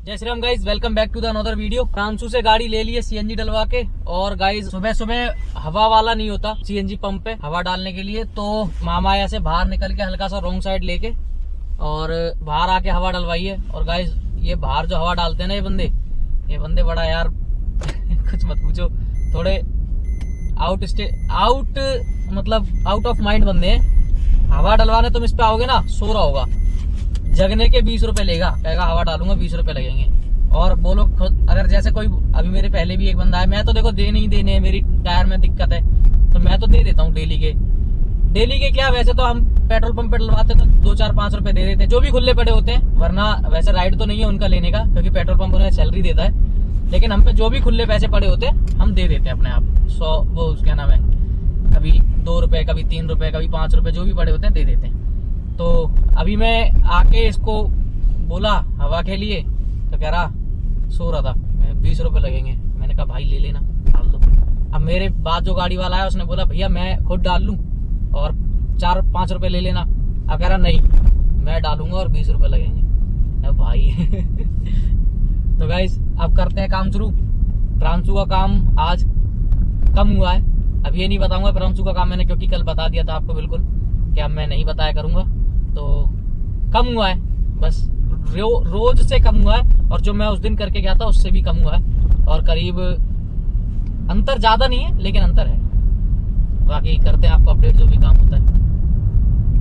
जय Shri Ram guys, welcome back to the another video. फ्रांसू से गाड़ी ले ली है सीएनजी डलवा के। और गाइज सुबह सुबह हवा वाला नहीं होता सीएनजी पंप पे हवा डालने के लिए, तो मामा यहाँ से बाहर निकल के हल्का सा रॉन्ग साइड लेके और बाहर आके हवा डलवाई है। और गाइज ये बाहर जो हवा डालते हैं ना ये बंदे बड़ा यार कुछ मत पूछो, थोड़े आउट ऑफ माइंड बंदे हैं। हवा डलवाने तुम इस पे आओगे ना, सो रहा होगा, जगने के 20 रुपए लेगा, कहेगा हवा डालूंगा 20 रुपए लगेंगे। और बोलो खुद, अगर जैसे कोई अभी मेरे पहले भी एक बंदा है, मैं तो देखो दे नहीं देने, मेरी टायर में दिक्कत है तो मैं तो दे देता हूँ डेली के क्या, वैसे तो हम पेट्रोल पंप पे डलवाते तो 2-4-5 रुपए दे देते हैं जो भी खुले पड़े होते हैं, वरना वैसे राइड तो नहीं है उनका लेने का क्योंकि पेट्रोल पंप उन्हें सैलरी देता है। लेकिन हम पे जो भी खुले पैसे पड़े होते हैं हम दे देते हैं अपने आप। 100 वो क्या नाम है, कभी 2 रुपए, कभी 3 रुपए, कभी 5 रुपए, जो भी पड़े होते हैं दे देते हैं। तो अभी मैं आके इसको बोला हवा के लिए तो कह रहा, सो रहा था, 20 रुपए लगेंगे। मैंने कहा भाई ले लेना, डाल दो। अब मेरे बाद जो गाड़ी वाला है उसने बोला भैया मैं खुद डाल लूं और 4-5 रुपए ले लेना। अब कह रहा नहीं मैं डालूंगा और 20 रुपए लगेंगे। अब भाई तो गाइस अब करते हैं काम शुरू। फ्रांसू का काम आज कम हुआ है, अब ये नहीं बताऊंगा फ्रांसू का काम मैंने, क्योंकि कल बता दिया था आपको बिल्कुल कि अब मैं नहीं बताया करूंगा। तो कम हुआ है, बस रोज से कम हुआ है, और जो मैं उस दिन करके गया था उससे भी कम हुआ है। और करीब अंतर ज्यादा नहीं है लेकिन अंतर है। बाकी करते हैं आपको अपडेट जो भी काम होता है।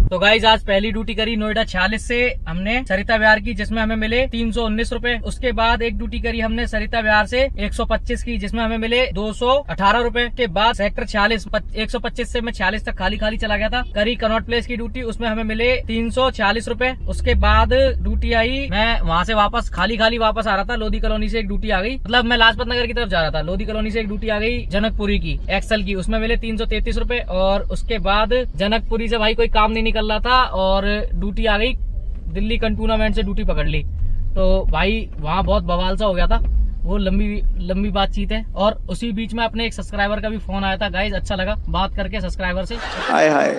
तो गाइज आज पहली ड्यूटी करी नोएडा 46 से हमने सरिता विहार की, जिसमें हमें मिले 319 रुपए। उसके बाद एक ड्यूटी करी हमने सरिता विहार से 125 की, जिसमें हमें मिले 218 रुपए। के बाद सेक्टर 46 125 से मैं 46 तक खाली चला गया था, करी कनॉट प्लेस की ड्यूटी, उसमें हमें मिले 340 रुपए। उसके बाद ड्यूटी आई, मैं वहां से वापस खाली वापस आ रहा था, लोधी कॉलोनी से एक ड्यूटी आ गई, मतलब मैं लाजपत नगर की तरफ जा रहा था, लोधी कॉलोनी से एक ड्यूटी आ गई जनकपुरी की एक्सल की, उसमें मिले 333 रुपए। और उसके बाद जनकपुरी से भाई कोई काम नहीं निकल रहा था और ड्यूटी आ गई दिल्ली कंटूर्नामेंट से ड्यूटी पकड़ ली। तो भाई वहां बहुत बवाल सा हो गया था, वो लंबी बातचीत है। और उसी बीच में अपने एक सब्सक्राइबर का भी फोन आया था। गाइज अच्छा लगा बात करके सब्सक्राइबर से, हाय हाय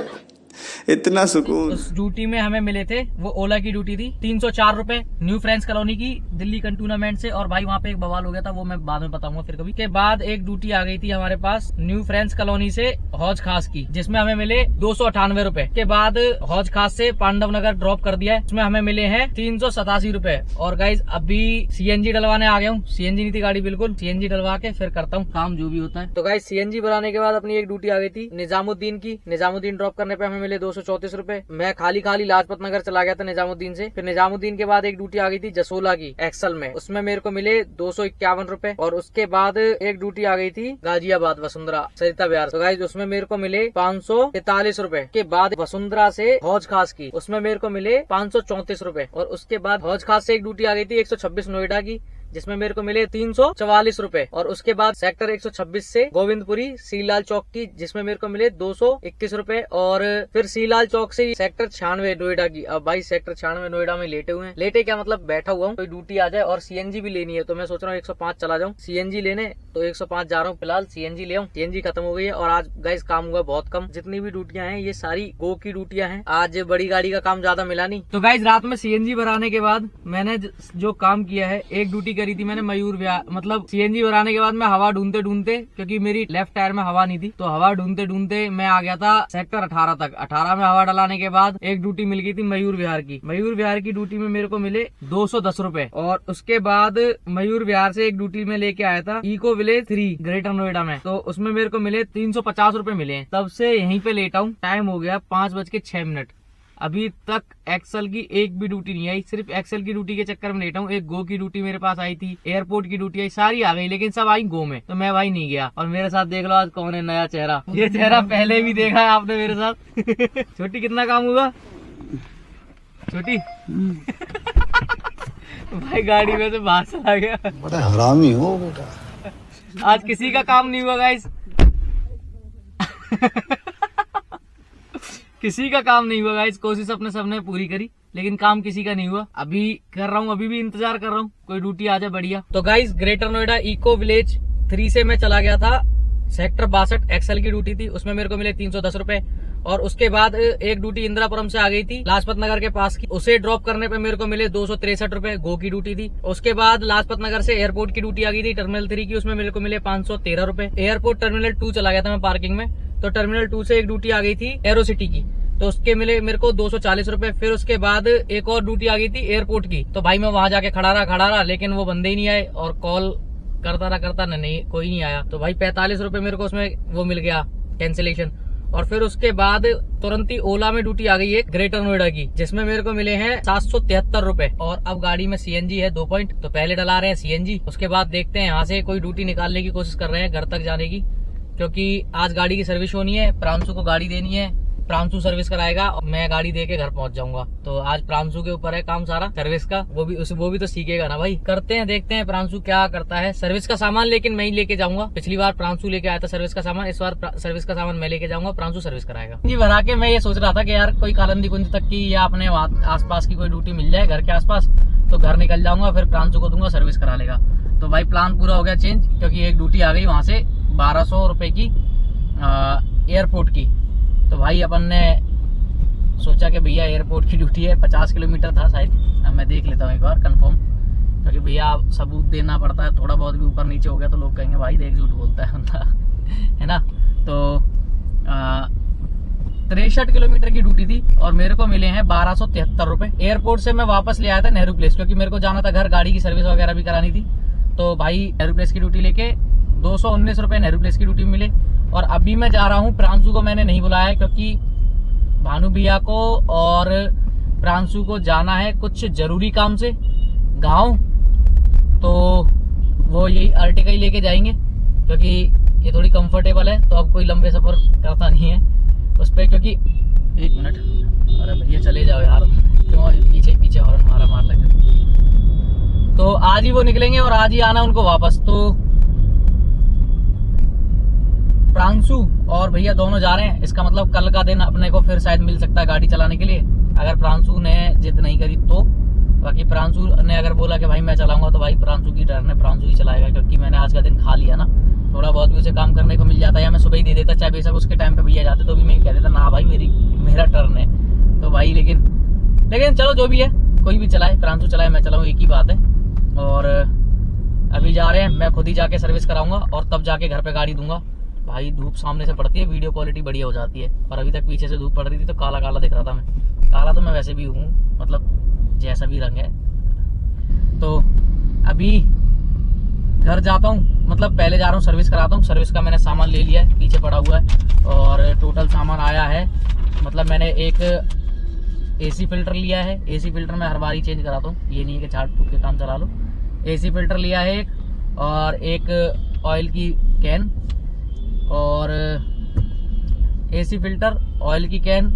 इतना सुकून। उस ड्यूटी में हमें मिले थे, वो ओला की ड्यूटी थी, 304 रुपए न्यू फ्रेंड्स कॉलोनी की दिल्ली कंटूर्नामेंट से। और भाई वहाँ पे एक बवाल हो गया था, वो मैं बाद में बताऊंगा फिर कभी। के बाद एक ड्यूटी आ गई थी हमारे पास न्यू फ्रेंड्स कॉलोनी से हौज खास की, जिसमें हमें मिले 298 रुपए। के बाद हौज खास से पांडव नगर ड्रॉप कर दिया है, उसमें हमें मिले हैं 387 रुपए। और गाइज अभी सीएनजी डलवाने आ गया हूँ, सीएनजी नहीं थी गाड़ी बिल्कुल, सीएनजी डलवा के फिर करता हूँ काम जो भी होता है। तो गाइज सीएनजी भराने के बाद अपनी एक ड्यूटी आ गई थी निजामुद्दीन की, निजामुद्दीन ड्रॉप करने पे हमें मिले 234 रुपए। मैं खाली लाजपत नगर चला गया था निजामुद्दीन से। फिर निजामुद्दीन के बाद एक ड्यूटी आ गई थी जसोला की एक्सल में, उसमें मेरे को मिले 251 रुपए। और उसके बाद एक ड्यूटी आ गई थी गाजियाबाद वसुंधरा सरिता विहार, तो गाइस उसमें मेरे को मिले 543 रुपए। के बाद वसुंधरा से हौज खास की, उसमें मेरे को मिले 534 रुपए। और उसके बाद हौज खास से एक ड्यूटी आ गई थी 126 नोएडा की, जिसमें मेरे को मिले 344 रुपए। और उसके बाद सेक्टर 126 से गोविंदपुरी सीलाल चौक की, जिसमें मेरे को मिले 221 रुपए। और फिर सीलाल चौक से सेक्टर 96 नोएडा की। अब भाई सेक्टर 96 नोएडा में लेटे हुए हैं, लेटे क्या मतलब बैठा हुआ हूँ, कोई ड्यूटी आ जाए। और सीएनजी भी लेनी है तो मैं सोच रहा हूँ 105 चला जाऊँ सीएनजी लेने, तो 105 जा रहा हूँ फिलहाल, सीएनजी ले आऊँ। सीएनजी खत्म हो गई है और आज गाइस काम हुआ बहुत कम, जितनी भी ड्यूटियां हैं ये सारी गो की ड्यूटियां हैं, आज बड़ी गाड़ी का काम ज्यादा मिला नहीं। तो गाइस रात में सीएनजी भराने के बाद मैंने जो काम किया है, एक ड्यूटी करी थी मैंने मयूर विहार, मतलब सीएनजी भराने के बाद मैं हवा ढूंढते क्योंकि मेरी लेफ्ट टायर में हवा नहीं थी, तो हवा ढूंढते मैं आ गया था सेक्टर 18 तक। 18 में हवा डलाने के बाद एक ड्यूटी मिल गई थी मयूर विहार की। मयूर विहार की ड्यूटी में मेरे को मिले 210 रुपए। और उसके बाद मयूर विहार से एक ड्यूटी में लेके आया था इको विलेज 3 ग्रेटर नोएडा में, तो उसमें मेरे को मिले 350 रुपए मिले। तब से यहीं पे लेटा हूँ, टाइम हो गया 5:06। अभी तक एक्सल की एक भी ड्यूटी नहीं आई, सिर्फ एक्सल की ड्यूटी के चक्कर में लेटा हूँ। एक गो की ड्यूटी मेरे पास आई थी, एयरपोर्ट की ड्यूटी आई, सारी आ गई, लेकिन सब आई गो में, तो मैं भाई नहीं गया। और मेरे साथ देख लो आज कौन है नया चेहरा, ये चेहरा पहले भी देखा है आपने मेरे साथ। छोटी कितना काम हुआ छोटी? भाई गाड़ी में से बाहर चला गया, बड़ा हरामी हो बेटा। आज किसी का काम नहीं हुआ गाइस किसी का काम नहीं हुआ गाइस, कोशिश अपने सबने पूरी करी लेकिन काम किसी का नहीं हुआ। अभी कर रहा हूँ, अभी भी इंतजार कर रहा हूँ कोई ड्यूटी आ जाए बढ़िया। तो guys Greater Noida eco village 3 से मैं चला गया था सेक्टर 62 एक्सल की ड्यूटी थी, उसमें मेरे को मिले 310 रुपए। और उसके बाद एक ड्यूटी इंदिरापुरम से आ गई थी लाजपत नगर के पास की, उसे ड्रॉप करने पे मेरे को मिले 263 रुपए, गो की ड्यूटी थी। उसके बाद लाजपत नगर से एयरपोर्ट की ड्यूटी आ गई थी टर्मिनल 3 की, उसमें मेरे को मिले 513 रुपए। एयरपोर्ट टर्मिनल 2 चला गया था मैं पार्किंग में, तो टर्मिनल 2 से एक ड्यूटी आ गई थी एरो सिटी की, तो उसके मिले मेरे को 240 रुपए। फिर उसके बाद एक और ड्यूटी आ गई थी एयरपोर्ट की, तो भाई मैं वहां जाके खड़ा रहा, लेकिन वो बंदे ही नहीं आए, और कॉल करता नहीं, कोई नहीं आया, तो भाई 45 रुपए मेरे को उसमें वो मिल गया कैंसिलेशन। और फिर उसके बाद तुरंत ही ओला में ड्यूटी आ गई है ग्रेटर नोएडा की, जिसमें मेरे को मिले हैं 773 रुपए। और अब गाड़ी में सीएनजी है 2 पॉइंट, तो पहले डला रहे हैं सीएनजी, उसके बाद देखते हैं यहाँ से कोई ड्यूटी निकालने की कोशिश कर रहे हैं घर तक जाने की, क्योंकि आज गाड़ी की सर्विस होनी है, प्रांशु को गाड़ी देनी है, प्रांशु सर्विस कराएगा और मैं गाड़ी देके घर पहुंच जाऊंगा। तो आज प्रांशु के ऊपर है काम सारा सर्विस का, वो भी तो सीखेगा ना भाई। करते हैं, देखते हैं प्रांशु क्या करता है। सर्विस का सामान लेकिन मैं ही लेके जाऊंगा, पिछली बार प्रांशु लेके आया था सर्विस का सामान, इस बार सर्विस का सामान मैं लेके जाऊंगा, प्रांशु सर्विस कराएगा। जी भरा के मैं ये सोच रहा था कि यार कोई कालंदी कुंज तक की या अपने आसपास की कोई ड्यूटी मिल जाए घर के आसपास, तो घर निकल जाऊंगा, फिर प्रांशु को दूंगा, सर्विस करा लेगा। तो भाई प्लान पूरा हो गया चेंज, क्योंकि एक ड्यूटी आ गई वहां से 1200 रुपए की एयरपोर्ट की। तो भाई अपन ने सोचा कि भैया एयरपोर्ट की ड्यूटी है, 50 किलोमीटर था शायद, अब मैं देख लेता हूँ एक बार कंफर्म, क्योंकि भैया सबूत देना पड़ता है, थोड़ा बहुत भी ऊपर नीचे हो गया तो लोग कहेंगे भाई देख झूठ बोलता है बंदा है ना। तो 63 किलोमीटर की ड्यूटी थी और मेरे को मिले हैं 1273 रुपए। एयरपोर्ट से मैं वापस ले आया था नेहरू प्लेस, क्योंकि मेरे को जाना था घर, गाड़ी की सर्विस वगैरह भी करानी थी। तो भाई नेहरू प्लेस की ड्यूटी लेके 219 रुपए नेहरू प्लेस की ड्यूटी मिले। और अभी मैं जा रहा हूँ, प्रांशु को मैंने नहीं बुलाया क्योंकि भानु भैया को और प्रांशु को जाना है कुछ जरूरी काम से गांव, तो वो यही अर्टिका ही लेके जाएंगे, क्योंकि ये थोड़ी कंफर्टेबल है, तो अब कोई लंबे सफर करता नहीं है उस पर। क्योंकि एक मिनट, अरे भैया चले जाओ यार, क्यों पीछे हॉर्न मार लगे। तो आज ही वो निकलेंगे और आज ही आना उनको वापस। तो प्रांशु और भैया दोनों जा रहे हैं, इसका मतलब कल का दिन अपने को फिर शायद मिल सकता है गाड़ी चलाने के लिए, अगर प्रांशु ने जिद नहीं करी तो। बाकी प्रांशु ने अगर बोला कि भाई मैं चलाऊंगा, तो भाई प्रांशु की टर्न है, प्रांशु ही चलाएगा, क्योंकि मैंने आज का दिन खा लिया ना, थोड़ा बहुत भी उसे काम करने को मिल जाता है, या मैं सुबह ही दे देता, चाहे बेशक उसके टाइम पे भैया जाते तो भी मैं कह देता ना भाई मेरा टर्न है। तो भाई लेकिन चलो जो भी है, कोई भी चलाए, प्रांशु चलाए मैं चलाऊं, एक ही बात है। और अभी जा रहे हैं, मैं खुद ही जाके सर्विस कराऊंगा और तब जाके घर पे गाड़ी दूंगा। भाई धूप सामने से पड़ती है, वीडियो क्वालिटी बढ़िया हो जाती है, और अभी तक पीछे से धूप पड़ रही थी तो काला काला दिख रहा था मैं। काला तो मैं वैसे भी हूँ, मतलब जैसा भी रंग है। तो अभी घर जाता हूँ, मतलब पहले जा रहा हूँ सर्विस कराता हूँ। सर्विस का मैंने सामान ले लिया है, पीछे पड़ा हुआ है, और टोटल सामान आया है। मतलब मैंने एक एसी फिल्टर लिया है, एसी फिल्टर में हर बार ही चेंज कराता हूँ, ये नहीं है कि झाड़ फूक के काम चला लो। एसी फिल्टर लिया है एक, और एक ऑयल की कैन, और एसी फिल्टर, ऑयल की कैन,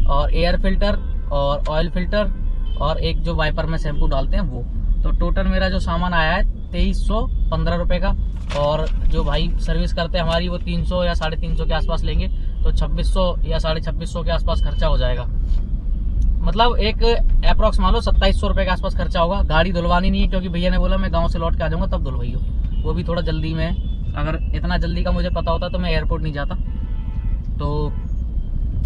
और एयर फिल्टर, और ऑयल फिल्टर, और एक जो वाइपर में शैम्पू डालते हैं वो। तो टोटल मेरा जो सामान आया है 2315 रुपए का। और जो भाई सर्विस करते हैं हमारी, वो 300 या 350 के आसपास लेंगे, तो 2600 या 2650 के आसपास खर्चा हो जाएगा। मतलब एक अप्रॉक्स मान लो 2700 रुपए के आसपास खर्चा होगा। गाड़ी धुलवानी नहीं है, क्योंकि भैया ने बोला मैं गाँव से लौट के आ जाऊंगा तब धुलवाइयो, वो भी थोड़ा जल्दी में। अगर इतना जल्दी का मुझे पता होता तो मैं एयरपोर्ट नहीं जाता। तो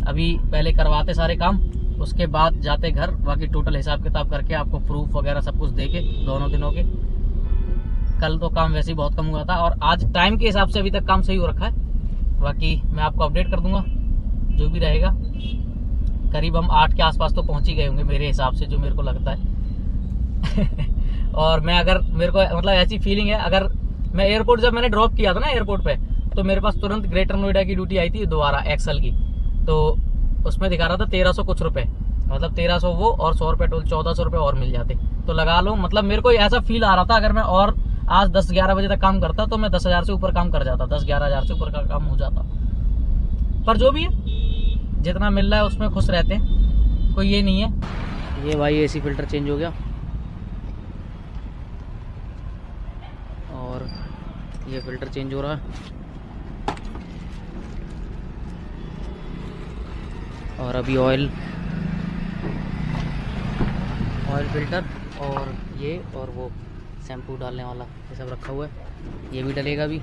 अभी पहले करवाते सारे काम, उसके बाद जाते घर। बाकी टोटल हिसाब किताब करके आपको प्रूफ वगैरह सब कुछ देके दोनों दिनों के। कल तो काम वैसे ही बहुत कम हुआ था, और आज टाइम के हिसाब से अभी तक काम सही हो रखा है। बाकी मैं आपको अपडेट कर दूंगा जो भी रहेगा। करीब हम 8 के आसपास तो पहुंच ही गए होंगे मेरे हिसाब से, जो मेरे को लगता है और मैं अगर मेरे को मतलब ऐसी फीलिंग है, अगर मैं एयरपोर्ट जब मैंने ड्रॉप किया था ना एयरपोर्ट पे, तो मेरे पास तुरंत ग्रेटर नोएडा की ड्यूटी आई थी दोबारा एक्सल की। तो उसमें दिखा रहा था 1300 कुछ रुपए, मतलब 1300 वो और 100 रुपए टोल, 1400 रुपए और मिल जाते। तो लगा लो, मतलब मेरे को ऐसा फील आ रहा था अगर मैं और आज 10-11 बजे तक काम करता तो मैं 10,000 से ऊपर काम कर जाता, 10-11 हजार से ऊपर का काम हो जाता। पर जो भी है, जितना मिल रहा है उसमें खुश रहते हैं, कोई ये नहीं है। ये भाई एसी फिल्टर चेंज हो गया, और ये फिल्टर चेंज हो रहा है, और अभी ऑयल फिल्टर, और ये और वो शैम्पू डालने वाला ये सब रखा हुआ है, ये भी डलेगा अभी।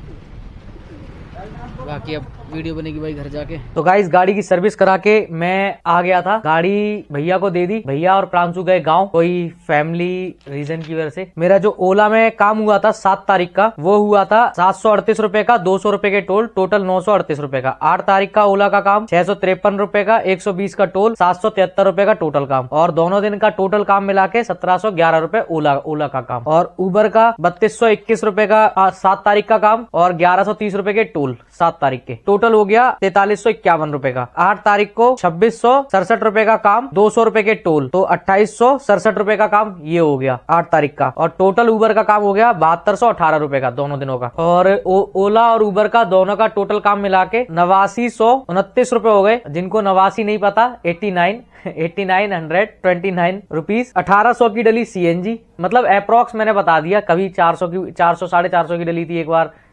बाकी अब वीडियो बनेगी भाई घर जाके। तो गाइस गाड़ी की सर्विस करा के मैं आ गया था, गाड़ी भैया को दे दी। भैया और प्रांशु गए गांव कोई फैमिली रीजन की वजह से। मेरा जो ओला में काम हुआ था 7 तारीख का, वो हुआ था 738 रुपए का, 200 रुपए के टोल, टोटल 938 रुपए का। 8 तारीख का ओला का काम 653 रुपए का, 120 का टोल, 773 रुपए का टोटल काम। और दोनों दिन का टोटल काम मिला के 1711 रुपए ओला का काम। और उबर का 3221 रुपए का 7 तारीख का काम और 1130 रुपए के टोल 7 तारीख के। टोटल हो गया 4351 रुपए का। 8 तारीख को 2667 रुपए का काम, 200 रुपए के टोल, तो 2867 रुपए का काम ये हो गया 8 तारीख का। और टोटल उबर का काम हो गया 7218 रुपए का दोनों दिनों का। और ओला और उबर का दोनों का टोटल काम मिला के 8929 रुपए हो गए। जिनको 89 नहीं पता, 8929 रुपीज। 1800 की डली सीएनजी, मतलब अप्रोक्स मैंने बता दिया। कभी 400 की 400 450 की डली थी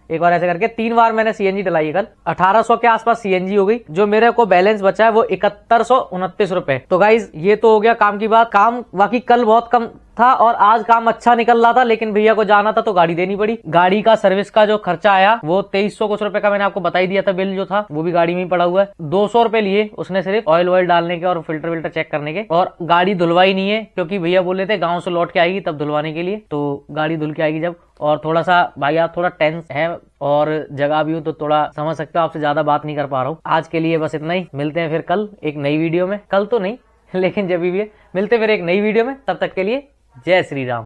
एक बार ऐसे करके 3 बार मैंने सीएनजी डलाई है कल। 1800 के आसपास सीएनजी हो गई। जो मेरे को बैलेंस बचा है वो 7129 रुपए। तो गाइज ये तो हो गया काम की बात। काम बाकी कल बहुत कम था और आज काम अच्छा निकल रहा था, लेकिन भैया को जाना था तो गाड़ी देनी पड़ी। गाड़ी का सर्विस का जो खर्चा आया वो 2300 कुछ रुपए का मैंने आपको बता ही दिया था। बिल जो था वो भी गाड़ी में ही पड़ा हुआ है। 200 रुपए लिए उसने सिर्फ ऑयल डालने के और फिल्टर विल्टर चेक करने के। और गाड़ी धुलवाई नहीं है क्योंकि भैया बोले थे गाँव से लौट के आएगी तब धुलवाने के लिए। तो गाड़ी धुल के आएगी जब। और थोड़ा सा भाई आप थोड़ा टेंस है और जगह भी हूँ तो थोड़ा समझ सकते हो, आपसे ज्यादा बात नहीं कर पा रहा हूँ। आज के लिए बस इतना ही। मिलते हैं फिर कल एक नई वीडियो में। कल तो नहीं लेकिन जब भी है मिलते फिर एक नई वीडियो में। तब तक के लिए जय श्री राम।